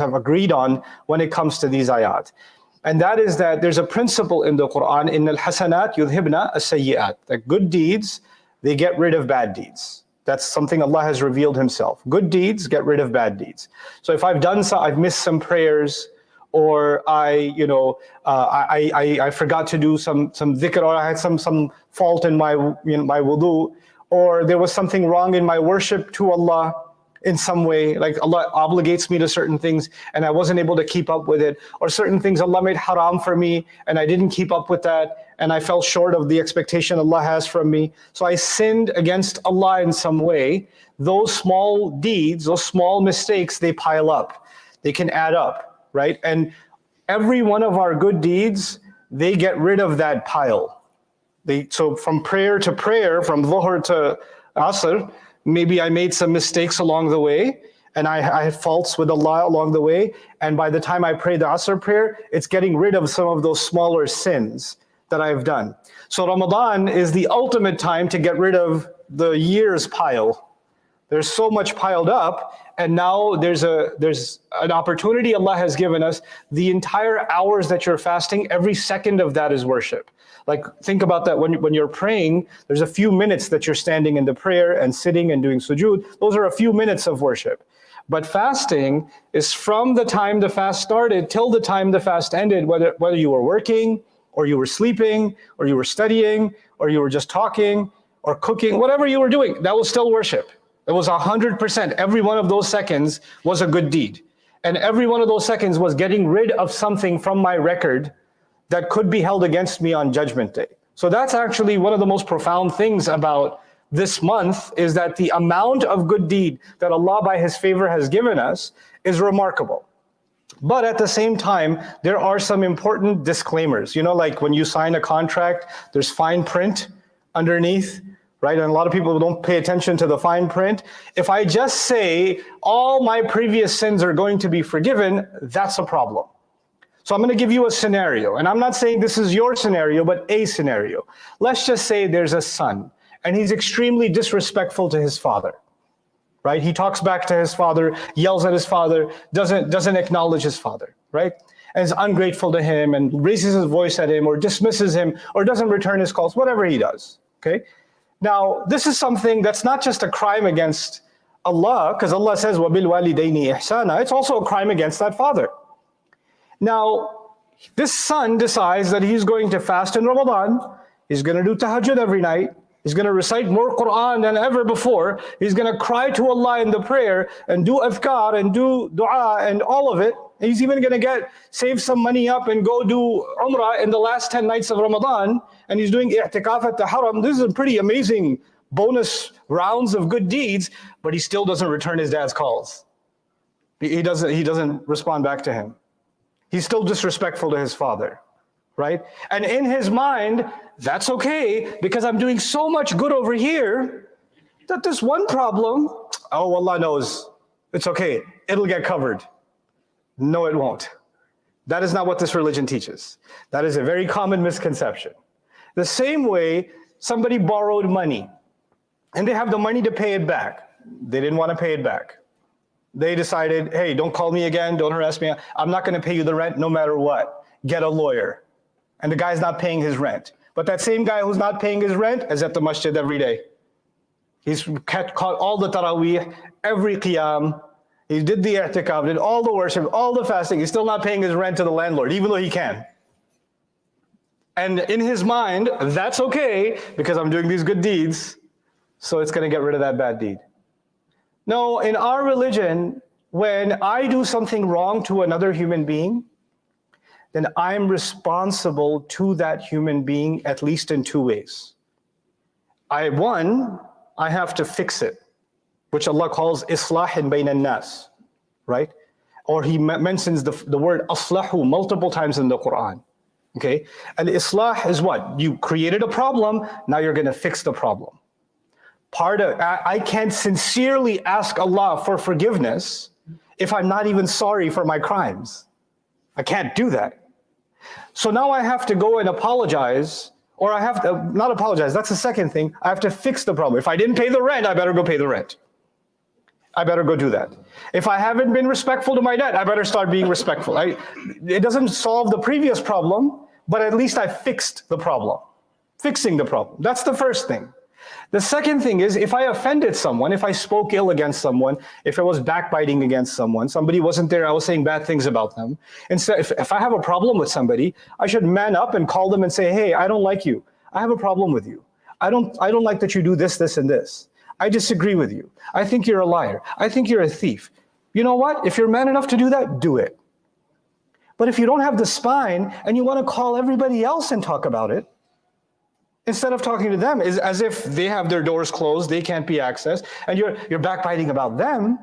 have agreed on when it comes to these ayat. And that is that there's a principle in the Quran, إِنَّ الْحَسَنَاتِ يُذْهِبْنَ السَّيِّئَاتِ, that good deeds, they get rid of bad deeds. That's something Allah has revealed Himself. Good deeds get rid of bad deeds. So if I've missed some prayers, or I forgot to do some dhikr, or I had some fault in my wudu, or there was something wrong in my worship to Allah in some way, like Allah obligates me to certain things and I wasn't able to keep up with it, or certain things Allah made haram for me and I didn't keep up with that and I fell short of the expectation Allah has from me. So I sinned against Allah in some way. Those small deeds, those small mistakes, they pile up. They can add up, right? And every one of our good deeds, they get rid of that pile. So from prayer to prayer, from dhuhr to asr, maybe I made some mistakes along the way, and I had faults with Allah along the way, and by the time I pray the Asr prayer, it's getting rid of some of those smaller sins that I've done. So Ramadan is the ultimate time to get rid of the year's pile. There's so much piled up, and now there's an opportunity Allah has given us. The entire hours that you're fasting, every second of that is worship. Like, think about that when you're praying, there's a few minutes that you're standing in the prayer and sitting and doing sujood. Those are a few minutes of worship. But fasting is from the time the fast started till the time the fast ended, whether you were working, or you were sleeping, or you were studying, or you were just talking, or cooking, whatever you were doing, that was still worship. It was 100%. Every one of those seconds was a good deed. And every one of those seconds was getting rid of something from my record that could be held against me on Judgment Day. So that's actually one of the most profound things about this month, is that the amount of good deed that Allah by His favor has given us is remarkable. But at the same time, there are some important disclaimers. You know, like when you sign a contract, there's fine print underneath, right? And a lot of people don't pay attention to the fine print. If I just say all my previous sins are going to be forgiven, that's a problem. So I'm going to give you a scenario, and I'm not saying this is your scenario, but a scenario. Let's just say there's a son, and he's extremely disrespectful to his father, right? He talks back to his father, yells at his father, doesn't acknowledge his father, right? And is ungrateful to him and raises his voice at him or dismisses him or doesn't return his calls, whatever he does, okay? Now, this is something that's not just a crime against Allah, because Allah says, وَبِالْوَالِدَيْنِ إِحْسَانًا, it's also a crime against that father. Now, this son decides that he's going to fast in Ramadan, he's going to do tahajjud every night, he's going to recite more Quran than ever before, he's going to cry to Allah in the prayer, and do adhkar, and do dua, and all of it. He's even going to save some money up and go do umrah in the last 10 nights of Ramadan, and he's doing i'tikaf at the haram. This is a pretty amazing bonus rounds of good deeds, but he still doesn't return his dad's calls. He doesn't respond back to him. He's still disrespectful to his father, right? And in his mind, that's okay, because I'm doing so much good over here that this one problem, oh, Allah knows, it's okay, it'll get covered. No, it won't. That is not what this religion teaches. That is a very common misconception. The same way somebody borrowed money, and they have the money to pay it back. They didn't want to pay it back. They decided, hey, don't call me again, don't harass me. I'm not going to pay you the rent no matter what. Get a lawyer. And the guy's not paying his rent. But that same guy who's not paying his rent is at the masjid every day. He's caught all the taraweeh, every qiyam. He did the i'tikaf, did all the worship, all the fasting. He's still not paying his rent to the landlord, even though he can. And in his mind, that's okay, because I'm doing these good deeds, so it's going to get rid of that bad deed. No, in our religion, when I do something wrong to another human being, then I'm responsible to that human being at least in two ways. One, I have to fix it, which Allah calls islahin bayna nas, right? Or He mentions the word aslahu multiple times in the Quran, okay? And islah is what? You created a problem, now you're going to fix the problem. I can't sincerely ask Allah for forgiveness if I'm not even sorry for my crimes. I can't do that. So now I have to go and apologize, or I have to, not apologize, that's the second thing, I have to fix the problem. If I didn't pay the rent, I better go pay the rent. I better go do that. If I haven't been respectful to my dad, I better start being respectful. It doesn't solve the previous problem, but at least I fixed the problem. Fixing the problem. That's the first thing. The second thing is, if I offended someone, if I spoke ill against someone, if I was backbiting against someone, somebody wasn't there, I was saying bad things about them. Instead, if I have a problem with somebody, I should man up and call them and say, hey, I don't like you. I have a problem with you. I don't like that you do this, this, and this. I disagree with you. I think you're a liar. I think you're a thief. You know what? If you're man enough to do that, do it. But if you don't have the spine and you want to call everybody else and talk about it, instead of talking to them, is as if they have their doors closed, they can't be accessed, and you're backbiting about them,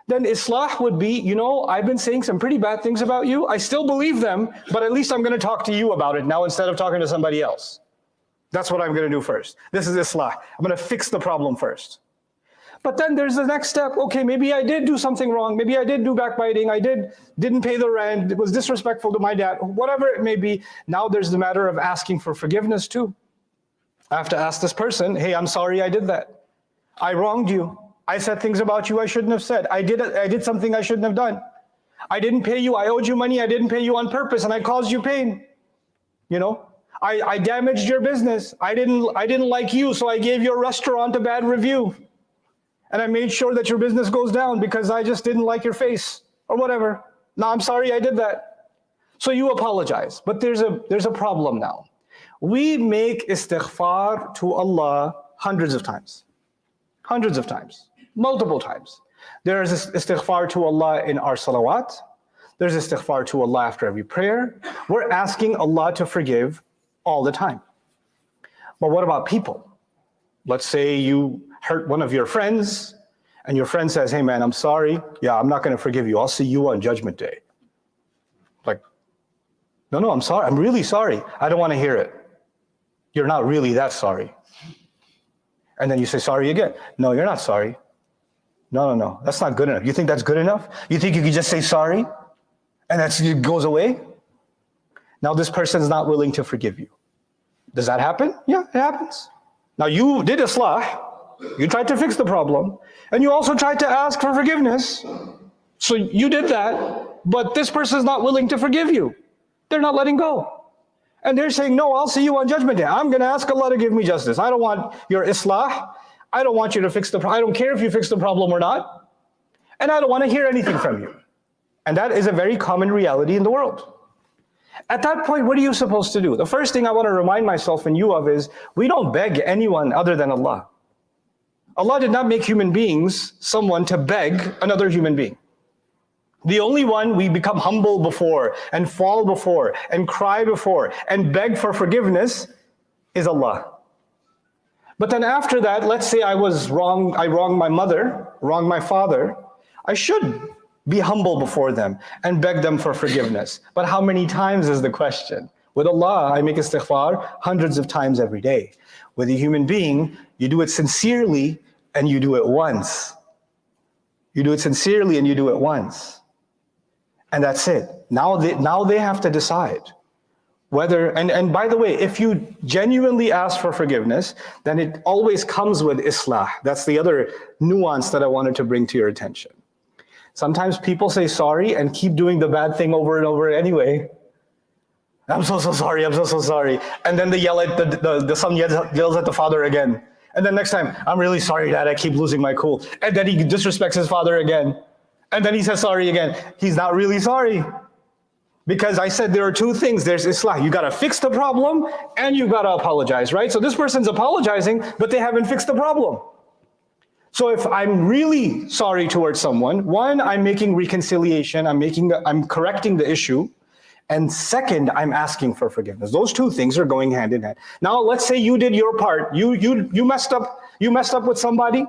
then Islah would be, you know, I've been saying some pretty bad things about you. I still believe them, but at least I'm going to talk to you about it now instead of talking to somebody else. That's what I'm going to do first. This is Islah. I'm going to fix the problem first. But then there's the next step. Okay, maybe I did do something wrong. Maybe I did do backbiting. I didn't pay the rent. It was disrespectful to my dad. Whatever it may be. Now there's the matter of asking for forgiveness too. I have to ask this person, hey, I'm sorry I did that. I wronged you. I said things about you I shouldn't have said. I did something I shouldn't have done. I didn't pay you. I owed you money. I didn't pay you on purpose, and I caused you pain. You know, I damaged your business. I didn't like you, so I gave your restaurant a bad review. And I made sure that your business goes down because I just didn't like your face or whatever. Now I'm sorry I did that. So you apologize. But there's a problem now. We make istighfar to Allah hundreds of times, multiple times. There is istighfar to Allah in our salawat. There's istighfar to Allah after every prayer. We're asking Allah to forgive all the time. But what about people? Let's say you hurt one of your friends, and your friend says, hey man, I'm sorry. Yeah, I'm not going to forgive you. I'll see you on Judgment Day. Like, no, I'm sorry. I'm really sorry. I don't want to hear it. You're not really that sorry. And then you say sorry again. No, you're not sorry. No. That's not good enough. You think that's good enough? You think you can just say sorry and it goes away? Now this person's not willing to forgive you. Does that happen? Yeah, it happens. Now you did Islah. You tried to fix the problem. And you also tried to ask for forgiveness. So you did that. But this person's not willing to forgive you. They're not letting go. And they're saying, no, I'll see you on Judgment Day. I'm going to ask Allah to give me justice. I don't want your Islah. I don't want you to fix the problem. I don't care if you fix the problem or not. And I don't want to hear anything from you. And that is a very common reality in the world. At that point, what are you supposed to do? The first thing I want to remind myself and you of is, we don't beg anyone other than Allah. Allah did not make human beings someone to beg another human being. The only one we become humble before and fall before and cry before and beg for forgiveness is Allah. But then after that, let's say I was wrong, I wronged my mother, wronged my father, I should be humble before them and beg them for forgiveness. But how many times is the question? With Allah, I make istighfar hundreds of times every day. With a human being, you do it sincerely and you do it once. You do it sincerely and you do it once. And that's it. Now they have to decide whether, and by the way, if you genuinely ask for forgiveness, then it always comes with Islah. That's the other nuance that I wanted to bring to your attention. Sometimes people say sorry and keep doing the bad thing over and over anyway. I'm so sorry, I'm so sorry. And then they yell at the son yells at the father again. And then next time, I'm really sorry, Dad, I keep losing my cool. And then he disrespects his father again. And then he says sorry again. He's not really sorry. Because I said there are two things. There's Islah. You got to fix the problem and you got to apologize, right? So this person's apologizing, but they haven't fixed the problem. So if I'm really sorry towards someone, one, I'm making reconciliation. I'm correcting the issue. And second, I'm asking for forgiveness. Those two things are going hand in hand. Now, let's say you did your part. You messed up with somebody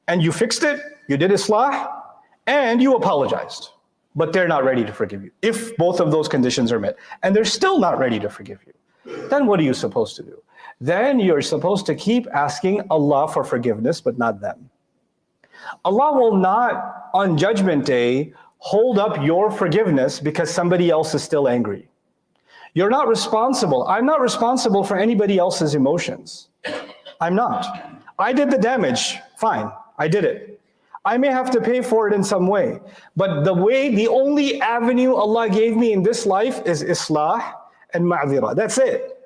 and you fixed it. You did Islah. And you apologized, but they're not ready to forgive you. If both of those conditions are met, and they're still not ready to forgive you, then what are you supposed to do? Then you're supposed to keep asking Allah for forgiveness, but not them. Allah will not, on Judgment Day, hold up your forgiveness because somebody else is still angry. You're not responsible. I'm not responsible for anybody else's emotions. I'm not. I did the damage, fine, I did it. I may have to pay for it in some way. But the only avenue Allah gave me in this life is islah and ma'dhira. That's it.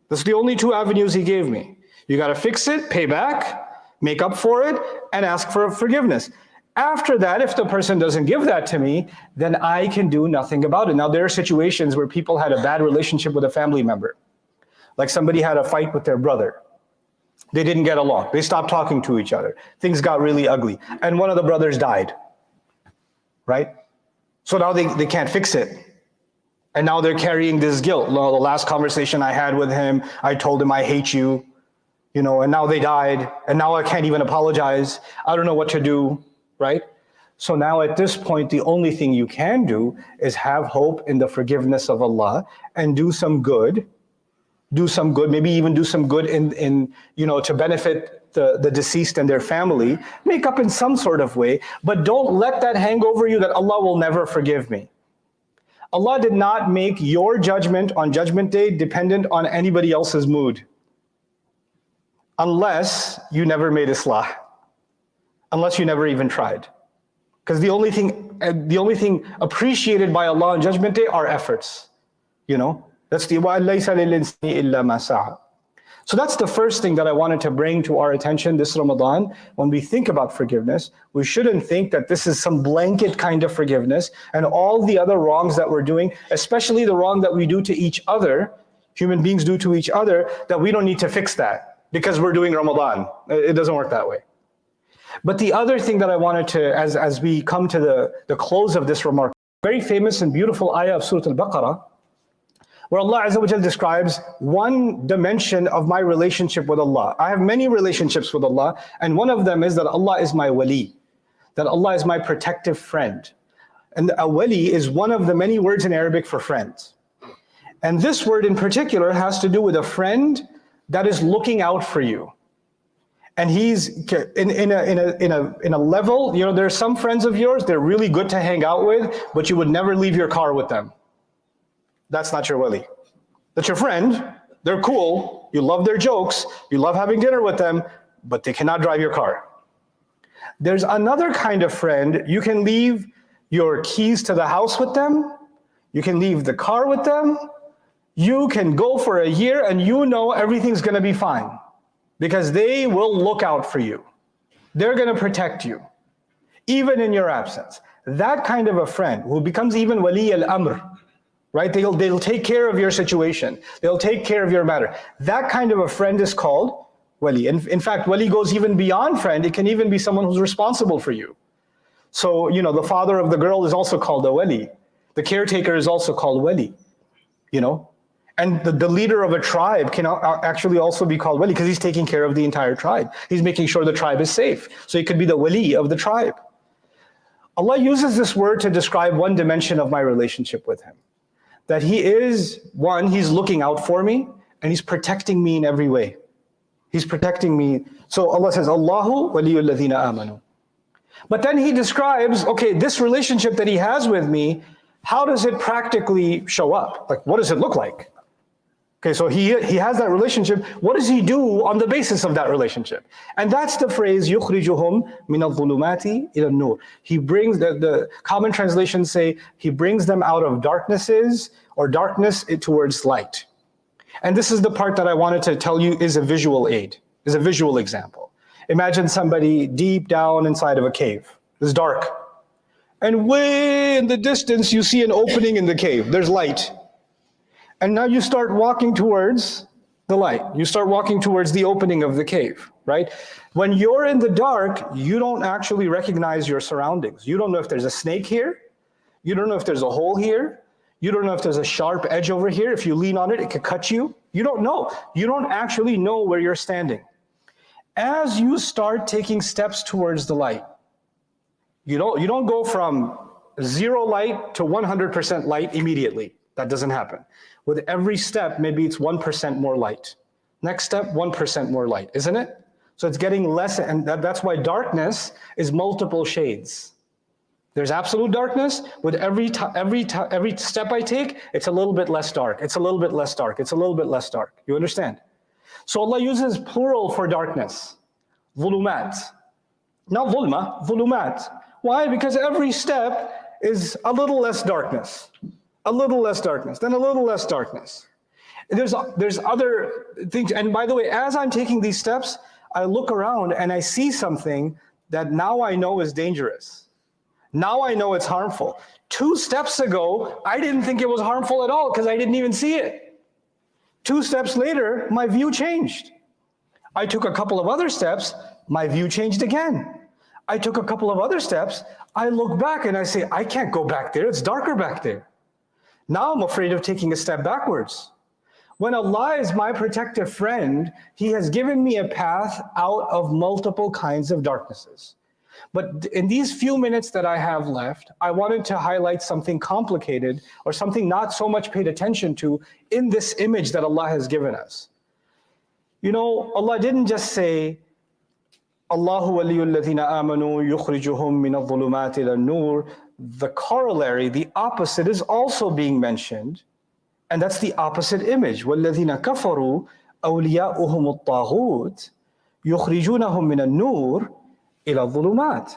That's the only two avenues He gave me. You got to fix it, pay back, make up for it, and ask for forgiveness. After that, if the person doesn't give that to me, then I can do nothing about it. Now, there are situations where people had a bad relationship with a family member. Like somebody had a fight with their brother. They didn't get along. They stopped talking to each other. Things got really ugly. And one of the brothers died. Right? So now they can't fix it. And now they're carrying this guilt. Well, the last conversation I had with him, I told him I hate you. You know, and now they died. And now I can't even apologize. I don't know what to do. Right? So now at this point, the only thing you can do is have hope in the forgiveness of Allah and do some good. Do some good, maybe even do some good in to benefit the deceased and their family, make up in some sort of way, but don't let that hang over you that Allah will never forgive me. Allah did not make your judgment on Judgment Day dependent on anybody else's mood. Unless you never made islah. Unless you never even tried. Because the only thing appreciated by Allah on Judgment Day are efforts. That's the وَأَلَّيْسَ لِلْإِنسَانِ إِلَّا مَا سَعَى. So that's the first thing that I wanted to bring to our attention this Ramadan. When we think about forgiveness, we shouldn't think that this is some blanket kind of forgiveness and all the other wrongs that we're doing, especially the wrong that we do to each other, human beings do to each other, that we don't need to fix that because we're doing Ramadan. It doesn't work that way. But the other thing that I wanted to, as we come to the close of this remark, very famous and beautiful ayah of Surah Al-Baqarah, where Allah Azza wa Jal describes one dimension of my relationship with Allah. I have many relationships with Allah, and one of them is that Allah is my wali, that Allah is my protective friend. And a wali is one of the many words in Arabic for friends. And this word in particular has to do with a friend that is looking out for you. And he's in a level, there are some friends of yours, they're really good to hang out with, but you would never leave your car with them. That's not your wali. That's your friend. They're cool. You love their jokes. You love having dinner with them, but they cannot drive your car. There's another kind of friend. You can leave your keys to the house with them. You can leave the car with them. You can go for a year and everything's going to be fine because they will look out for you. They're going to protect you, even in your absence. That kind of a friend who becomes even wali al-amr, right? They'll take care of your situation. They'll take care of your matter. That kind of a friend is called wali. And in fact, wali goes even beyond friend. It can even be someone who's responsible for you. So, the father of the girl is also called a wali. The caretaker is also called wali, And the leader of a tribe can actually also be called wali because he's taking care of the entire tribe. He's making sure the tribe is safe. So he could be the wali of the tribe. Allah uses this word to describe one dimension of my relationship with Him. That He is, one, He's looking out for me, and He's protecting me in every way. He's protecting me. So Allah says, Allahu waliyul ladhina amanu. But then He describes, okay, this relationship that He has with me, how does it practically show up? Like, what does it look like? Okay, so he has that relationship. What does He do on the basis of that relationship? And that's the phrase, يُخْرِجُهُمْ مِنَ الظُّلُمَاتِ إِلَى النُّورِ. He brings, the common translations say, He brings them out of darknesses or darkness towards light. And this is the part that I wanted to tell you is a visual aid, is a visual example. Imagine somebody deep down inside of a cave. It's dark. And way in the distance, you see an opening in the cave. There's light. And now you start walking towards the light. You start walking towards the opening of the cave, right? When you're in the dark, you don't actually recognize your surroundings. You don't know if there's a snake here. You don't know if there's a hole here. You don't know if there's a sharp edge over here. If you lean on it, it could cut you. You don't know. You don't actually know where you're standing. As you start taking steps towards the light, you don't go from 0 light to 100% light immediately. That doesn't happen. With every step, maybe it's 1% more light. Next step, 1% more light, isn't it? So it's getting less, and that's why darkness is multiple shades. There's absolute darkness. With every step I take, it's a little bit less dark. It's a little bit less dark. It's a little bit less dark. You understand? So Allah uses plural for darkness, ظulumat. Not zulma, zulumat. Why? Because every step is a little less darkness, a little less darkness, then a little less darkness. There's other things, and by the way, as I'm taking these steps, I look around and I see something that now I know is dangerous. Now I know it's harmful. 2 steps ago, I didn't think it was harmful at all because I didn't even see it. 2 steps later, my view changed. I took a couple of other steps, my view changed again. I took a couple of other steps, I look back and I say, I can't go back there, it's darker back there. Now I'm afraid of taking a step backwards. When Allah is my protective friend, He has given me a path out of multiple kinds of darknesses. But in these few minutes that I have left, I wanted to highlight something complicated or something not so much paid attention to in this image that Allah has given us. You know, Allah didn't just say, Allahu waliyul ladhina amanu yukhrijuhum min adh-dhulumati ila an-nur. The corollary, the opposite, is also being mentioned. And that's the opposite image. وَالَّذِينَ كَفَرُوا أَوْلِيَاؤُهُمُ الطَّاغُوتِ يُخْرِجُونَهُم مِّنَ النُّورِ إِلَى الظُّلُمَاتِ.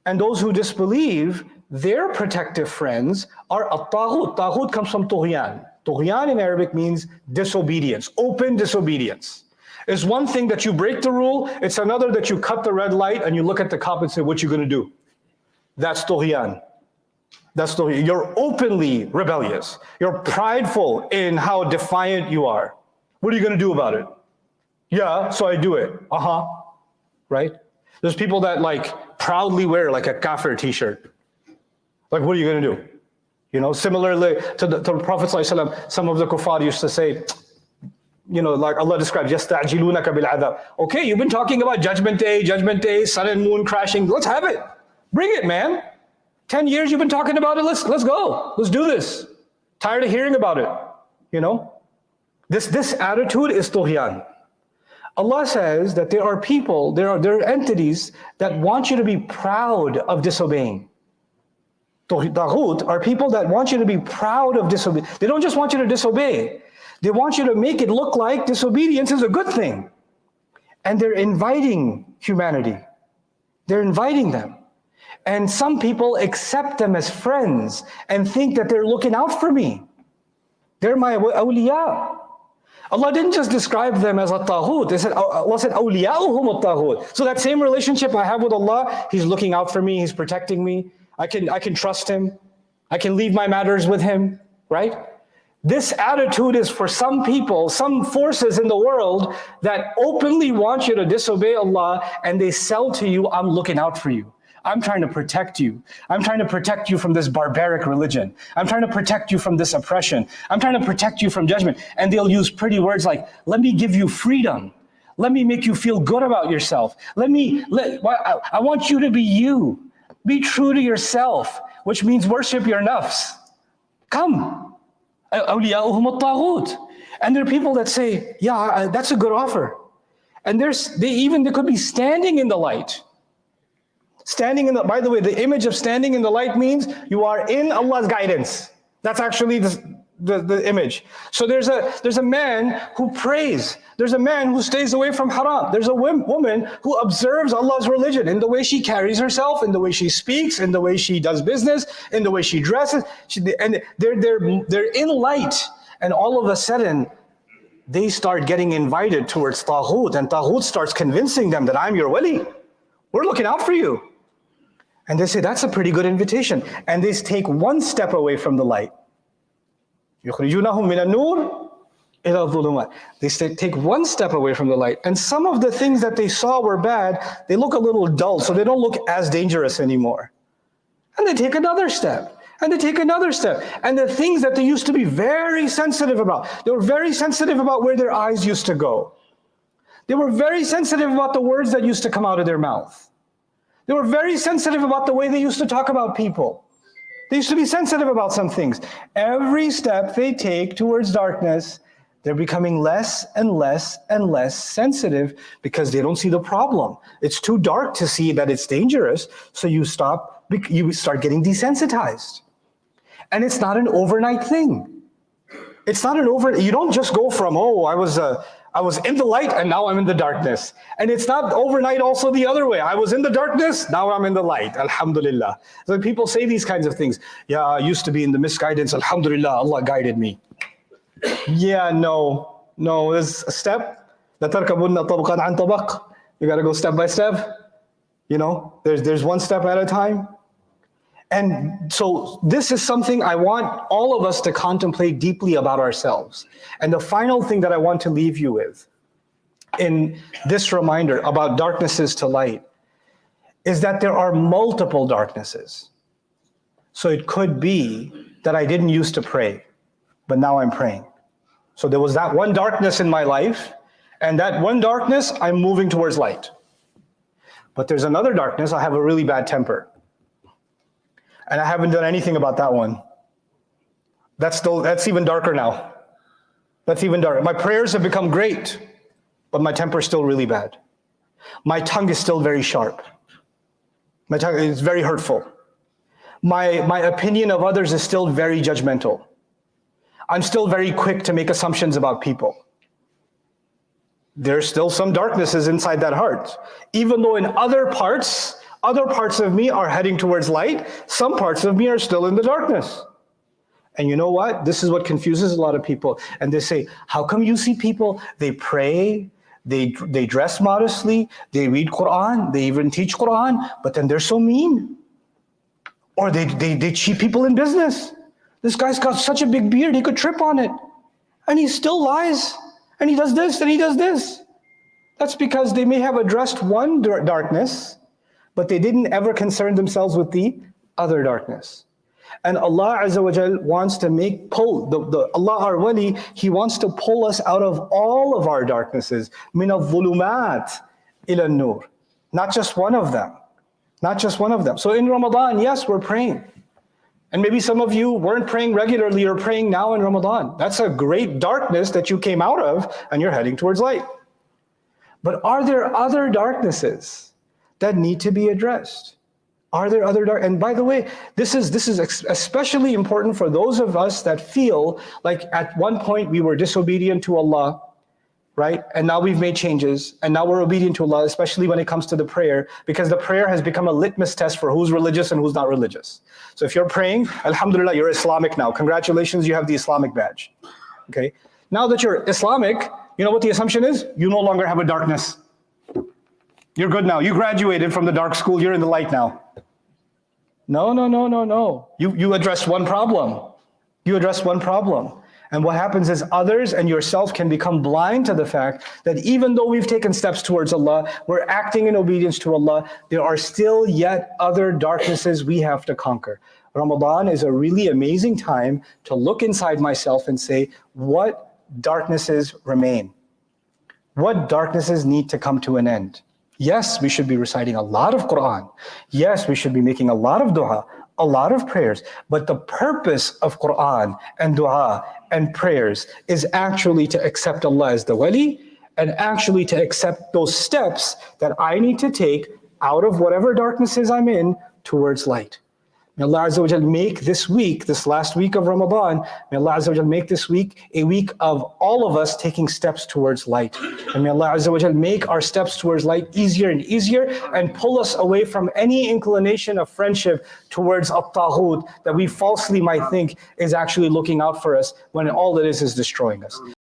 And those who disbelieve, their protective friends are ṭāghūt. Taghut comes from tughyan. Tughyan in Arabic means disobedience, open disobedience. It's one thing that you break the rule, it's another that you cut the red light and you look at the cop and say, what you gonna do? That's tughyan. That's the, you're openly rebellious. You're prideful in how defiant you are. What are you going to do about it? Yeah, so I do it. Right? There's people that like proudly wear like a kafir t-shirt. Like, what are you going to do? You know, similarly to the Prophet ﷺ, some of the kuffar used to say, you know, like Allah describes, يَسْتَعْجِلُونَكَ بِالْعَذَابِ. Okay, you've been talking about Judgment Day, sun and moon crashing. Let's have it. Bring it, man. 10 years you've been talking about it, let's go. Let's do this. Tired of hearing about it, you know? This attitude is tughyan. Allah says that there are people, there are entities that want you to be proud of disobeying. Taghut are people that want you to be proud of disobeying. They don't just want you to disobey. They want you to make it look like disobedience is a good thing. And they're inviting humanity. They're inviting them. And some people accept them as friends and think that they're looking out for me. They're my awliya. Allah didn't just describe them as a ṭāghūt. Allah said, awliyā'uhum ṭāghūt. So that same relationship I have with Allah, He's looking out for me, He's protecting me. I can trust Him. I can leave my matters with Him, right? This attitude is for some people, some forces in the world that openly want you to disobey Allah, and they sell to you, I'm looking out for you. I'm trying to protect you. I'm trying to protect you from this barbaric religion. I'm trying to protect you from this oppression. I'm trying to protect you from judgment. And they'll use pretty words like, let me give you freedom. Let me make you feel good about yourself. I want you to be you. Be true to yourself, which means worship your nafs. Come. أَوْلِيَاؤُهُمُ الطَّاغُوتِ. And there are people that say, yeah, that's a good offer. And they could be standing in the light. By the way, the image of standing in the light means you are in Allah's guidance. That's actually the image. So there's a man who prays. There's a man who stays away from haram. There's a woman who observes Allah's religion in the way she carries herself, in the way she speaks, in the way she does business, in the way she dresses. And they're in light. And all of a sudden, they start getting invited towards Taghut, and Taghut starts convincing them that I'm your wali. We're looking out for you. And they say, that's a pretty good invitation. And they take one step away from the light. يُخْرِجُونَهُم مِّنَ النُّورِ إِلَى الظُّلُمَاتِ. They take one step away from the light. And some of the things that they saw were bad, they look a little dull, so they don't look as dangerous anymore. And they take another step. And they take another step. And the things that they used to be very sensitive about, they were very sensitive about where their eyes used to go. They were very sensitive about the words that used to come out of their mouth. They were very sensitive about the way they used to talk about people. They used to be sensitive about some things. Every step they take towards darkness, they're becoming less and less and less sensitive because they don't see the problem. It's too dark to see that it's dangerous, so you start getting desensitized. And it's not an overnight thing. It's not you don't just go from, I I was in the light and now I'm in the darkness. And it's not overnight also the other way. I was in the darkness, now I'm in the light. Alhamdulillah. So people say these kinds of things. Yeah, I used to be in the misguidance. Alhamdulillah, Allah guided me. Yeah, no, there's a step. لَتَرْكَبُنَّ طَبْقًا عَنْ طَبَقٍ. You got to go step by step. You know, there's one step at a time. And so this is something I want all of us to contemplate deeply about ourselves. And the final thing that I want to leave you with in this reminder about darknesses to light is that there are multiple darknesses. So it could be that I didn't used to pray, but now I'm praying. So there was that one darkness in my life, and that one darkness, I'm moving towards light. But there's another darkness, I have a really bad temper. And I haven't done anything about that one. That's even darker now. That's even darker. My prayers have become great, but my temper is still really bad. My tongue is still very sharp. My tongue is very hurtful. My opinion of others is still very judgmental. I'm still very quick to make assumptions about people. There's still some darknesses inside that heart. Even though in other parts of me are heading towards light, some parts of me are still in the darkness. And you know what? This is what confuses a lot of people. And they say, how come you see people, they pray, they dress modestly, they read Quran, they even teach Quran, but then they're so mean. Or they cheat people in business. This guy's got such a big beard, he could trip on it. And he still lies. And he does this, and he does this. That's because they may have addressed one darkness, but they didn't ever concern themselves with the other darkness. And Allah Azza wa Jal wants to Allah our wali, He wants to pull us out of all of our darknesses. مِنَ الظُّلُمَاتِ إِلَى النُّورِ. Not just one of them. Not just one of them. So in Ramadan, yes, we're praying. And maybe some of you weren't praying regularly, you're praying now in Ramadan. That's a great darkness that you came out of, and you're heading towards light. But are there other darknesses that need to be addressed? Are there other and by the way, this is especially important for those of us that feel like at one point we were disobedient to Allah, right? And now we've made changes, and now we're obedient to Allah, especially when it comes to the prayer, because the prayer has become a litmus test for who's religious and who's not religious. So if you're praying, alhamdulillah, you're Islamic now. Congratulations, you have the Islamic badge. Okay? Now that you're Islamic, you know what the assumption is? You no longer have a darkness. You're good now. You graduated from the dark school, you're in the light now. No. You addressed one problem. You addressed one problem. And what happens is others and yourself can become blind to the fact that even though we've taken steps towards Allah, we're acting in obedience to Allah, there are still yet other darknesses we have to conquer. Ramadan is a really amazing time to look inside myself and say, what darknesses remain? What darknesses need to come to an end? Yes, we should be reciting a lot of Quran. Yes, we should be making a lot of dua, a lot of prayers. But the purpose of Quran and dua and prayers is actually to accept Allah as the wali, and actually to accept those steps that I need to take out of whatever darknesses I'm in towards light. May Allah Azza wa Jal make this week, this last week of Ramadan, may Allah Azza wa Jal make this week a week of all of us taking steps towards light. And may Allah Azza wa Jal make our steps towards light easier and easier, and pull us away from any inclination of friendship towards ṭāghūt that we falsely might think is actually looking out for us, when all it is destroying us.